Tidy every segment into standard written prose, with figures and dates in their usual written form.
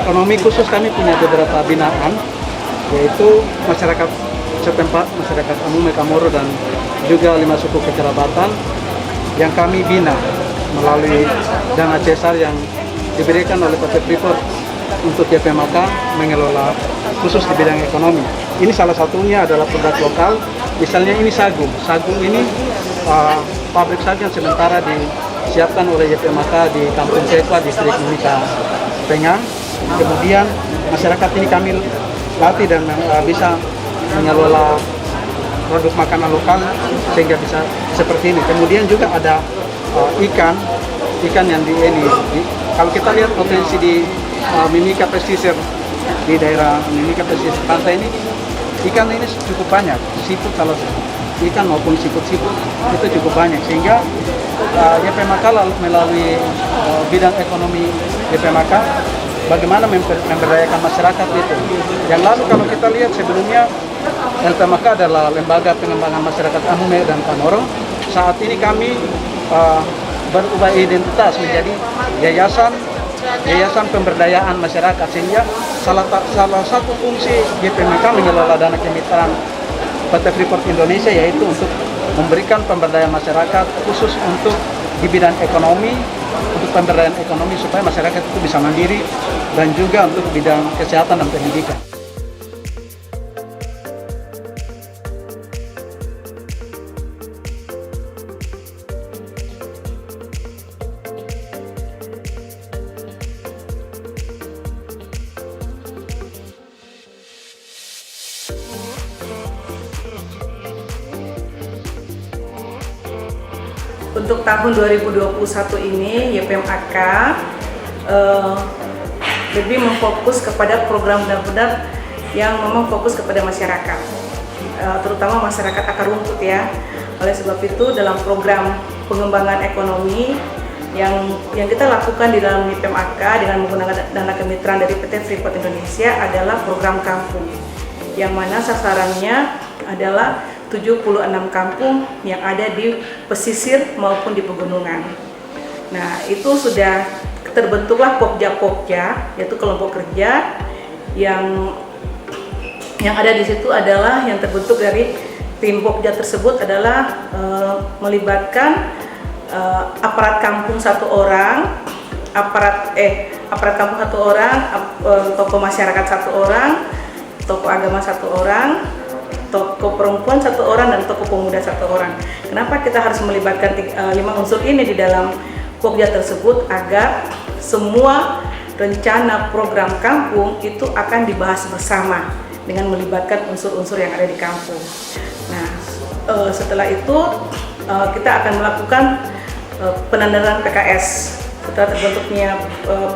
ekonomi khusus kami punya beberapa binaan, yaitu masyarakat setempat, masyarakat Amume, Kamoro, dan juga 5 suku kekerabatan yang kami bina melalui dana CSR yang diberikan oleh PT Freeport untuk YPMK mengelola khusus di bidang ekonomi. Ini salah satunya adalah produk lokal, misalnya ini sagu. Sagu ini pabrik sagu yang sementara disiapkan oleh YPMK di Kampung Sekwa, distrik Mimika Pengang. Kemudian masyarakat ini kami latih dan bisa mengelola produk makanan lokal sehingga bisa seperti ini. Kemudian juga ada ikan yang kalau kita lihat potensi di Mimika pesisir, di daerah Mimika pesisir pantai ini, ikan ini cukup banyak. Seafood, kalau ikan maupun seafood itu cukup banyak, sehingga YPMK melalui bidang ekonomi YPMK bagaimana memberdayakan masyarakat itu. Yang lalu kalau kita lihat sebelumnya, LPMK adalah Lembaga Pengembangan Masyarakat Amume dan Kamoro. Saat ini kami berubah identitas menjadi Yayasan Pemberdayaan Masyarakat, sehingga salah satu fungsi YPMK mengelola dana kemitraan PT Freeport Indonesia yaitu untuk memberikan pemberdayaan masyarakat khusus untuk di bidang ekonomi, untuk pemberdayaan ekonomi supaya masyarakat itu bisa mandiri, dan juga untuk bidang kesehatan dan pendidikan. Untuk tahun 2021 ini YPMK lebih memfokus kepada program benar-benar yang memang fokus kepada masyarakat, terutama masyarakat akar rumput ya. Oleh sebab itu dalam program pengembangan ekonomi yang kita lakukan di dalam YPMK dengan menggunakan dana kemitraan dari PT Freeport Indonesia adalah program kampung, yang mana sasarannya adalah 76 kampung yang ada di pesisir maupun di pegunungan. Nah, itu sudah terbentuklah pokja-pokja, yaitu kelompok kerja yang ada di situ adalah yang terbentuk dari tim pokja tersebut adalah melibatkan aparat kampung satu orang, aparat kampung satu orang, tokoh masyarakat satu orang, tokoh agama satu orang, tokoh perempuan satu orang, dan tokoh pemuda satu orang. Kenapa kita harus melibatkan 5 unsur ini di dalam pokja tersebut? Agar semua rencana program kampung itu akan dibahas bersama dengan melibatkan unsur-unsur yang ada di kampung. Nah, setelah itu kita akan melakukan penandaran PKS. Setelah terbentuknya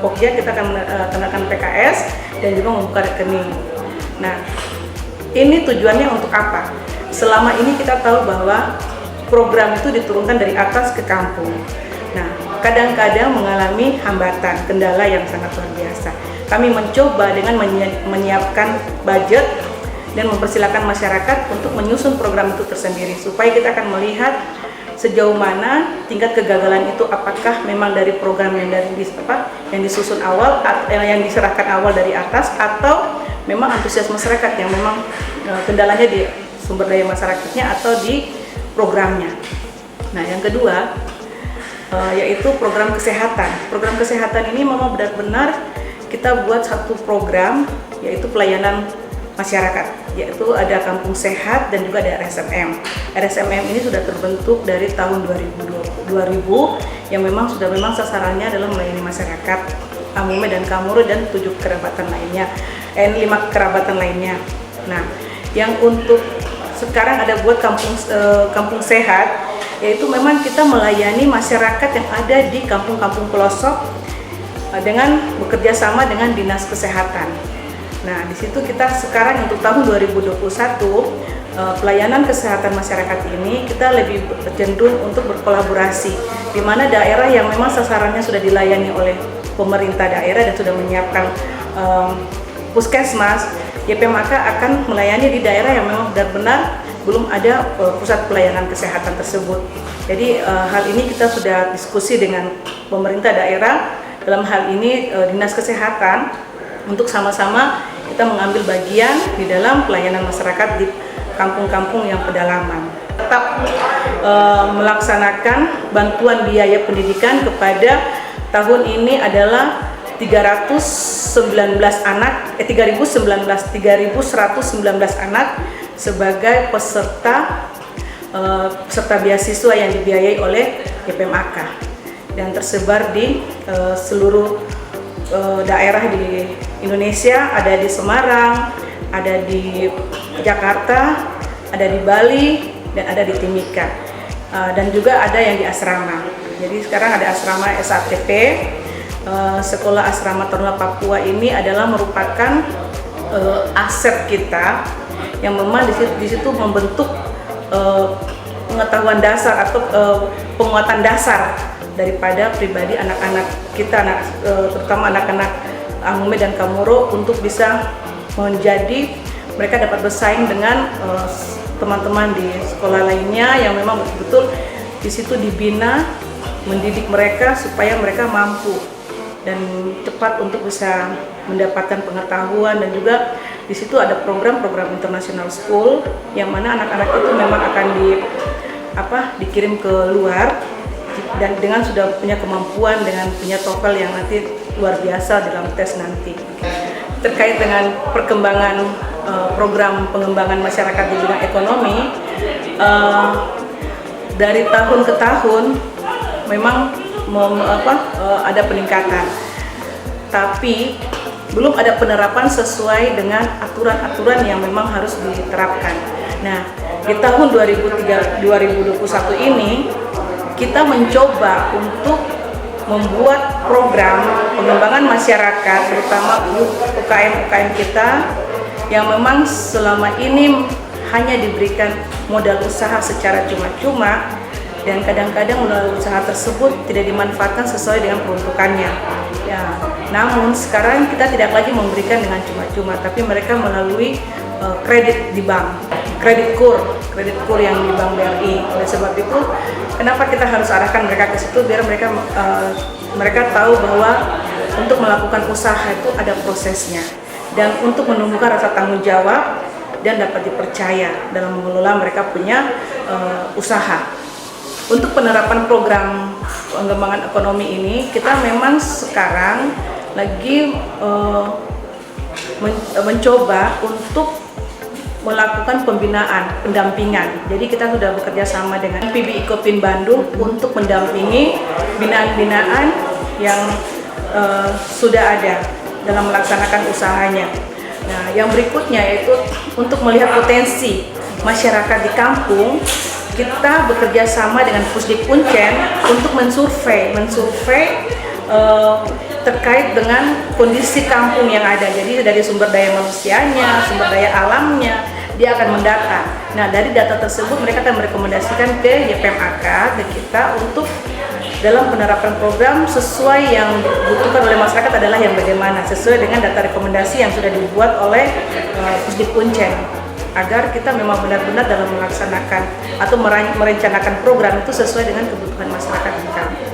pokja, kita akan menandakan PKS dan juga membuka rekening. Nah, ini tujuannya untuk apa? Selama ini kita tahu bahwa program itu diturunkan dari atas ke kampung. Nah, kadang-kadang mengalami hambatan, kendala yang sangat luar biasa. Kami mencoba dengan menyiapkan budget dan mempersilahkan masyarakat untuk menyusun program itu tersendiri, supaya kita akan melihat sejauh mana tingkat kegagalan itu, apakah memang dari program yang disusun awal, yang diserahkan awal dari atas, atau memang antusias masyarakat yang memang kendalanya di sumber daya masyarakatnya atau di programnya. Nah, yang kedua yaitu program kesehatan. Program kesehatan ini memang benar-benar kita buat satu program, yaitu pelayanan masyarakat, yaitu ada Kampung Sehat dan juga ada RSMM. RSMM ini sudah terbentuk dari tahun 2000 yang memang sasarannya adalah melayani masyarakat Amume dan Kamoro dan 7 kerabatan lainnya, 5 kerabatan lainnya. Nah, yang untuk sekarang ada buat kampung sehat, yaitu memang kita melayani masyarakat yang ada di kampung-kampung pelosok dengan bekerja sama dengan dinas kesehatan. Nah, di situ kita sekarang untuk tahun 2021 pelayanan kesehatan masyarakat ini kita lebih cenderung untuk berkolaborasi, di mana daerah yang memang sasarannya sudah dilayani oleh pemerintah daerah dan sudah menyiapkan puskesmas, YPMK akan melayani di daerah yang memang benar-benar belum ada pusat pelayanan kesehatan tersebut. Jadi hal ini kita sudah diskusi dengan pemerintah daerah, dalam hal ini dinas kesehatan, untuk sama-sama kita mengambil bagian di dalam pelayanan masyarakat di kampung-kampung yang pedalaman. Tetap melaksanakan bantuan biaya pendidikan kepada tahun ini adalah 3.119 anak sebagai peserta beasiswa yang dibiayai oleh YPMAK dan tersebar di seluruh daerah di Indonesia, ada di Semarang, ada di Jakarta, ada di Bali, dan ada di Timika, dan juga ada yang di asrama. Jadi sekarang ada asrama SATP. Sekolah Asrama Taruna Papua ini adalah merupakan aset kita yang memang di situ membentuk pengetahuan dasar atau penguatan dasar daripada pribadi anak-anak kita, terutama anak-anak Amume dan Kamoro, untuk bisa menjadi mereka dapat bersaing dengan teman-teman di sekolah lainnya yang memang betul-betul di situ dibina, mendidik mereka supaya mereka mampu dan cepat untuk bisa mendapatkan pengetahuan. Dan juga di situ ada program-program international school yang mana anak-anak itu memang akan dikirim ke luar dan dengan sudah punya kemampuan, dengan punya TOEFL yang nanti luar biasa dalam tes nanti. Terkait dengan perkembangan program pengembangan masyarakat di bidang ekonomi, dari tahun ke tahun memang ada peningkatan, tapi belum ada penerapan sesuai dengan aturan-aturan yang memang harus diterapkan. Nah, di tahun 2021 ini kita mencoba untuk membuat program pengembangan masyarakat, terutama UKM-UKM kita yang memang selama ini hanya diberikan modal usaha secara cuma-cuma, dan kadang-kadang modal usaha tersebut tidak dimanfaatkan sesuai dengan peruntukannya. Ya, namun sekarang kita tidak lagi memberikan dengan cuma-cuma, tapi mereka melalui kredit di bank, kredit kur yang di Bank BRI. Oleh sebab itu, kenapa kita harus arahkan mereka ke situ, biar mereka tahu bahwa untuk melakukan usaha itu ada prosesnya, dan untuk menumbuhkan rasa tanggung jawab dan dapat dipercaya dalam mengelola mereka punya usaha. Untuk penerapan program pengembangan ekonomi ini, kita memang sekarang lagi mencoba untuk melakukan pembinaan, pendampingan. Jadi kita sudah bekerja sama dengan PBI Kopin Bandung untuk mendampingi binaan-binaan yang sudah ada dalam melaksanakan usahanya. Nah, yang berikutnya yaitu untuk melihat potensi masyarakat di kampung, kita bekerja sama dengan Pusdik Uncen untuk mensurvei terkait dengan kondisi kampung yang ada. Jadi dari sumber daya manusianya, sumber daya alamnya, dia akan mendata. Nah, dari data tersebut mereka akan merekomendasikan ke YPMAK, ke kita, untuk dalam penerapan program sesuai yang dibutuhkan oleh masyarakat adalah yang bagaimana, sesuai dengan data rekomendasi yang sudah dibuat oleh Pusdik Uncen, agar kita memang benar-benar dalam melaksanakan atau merencanakan program itu sesuai dengan kebutuhan masyarakat di kampung.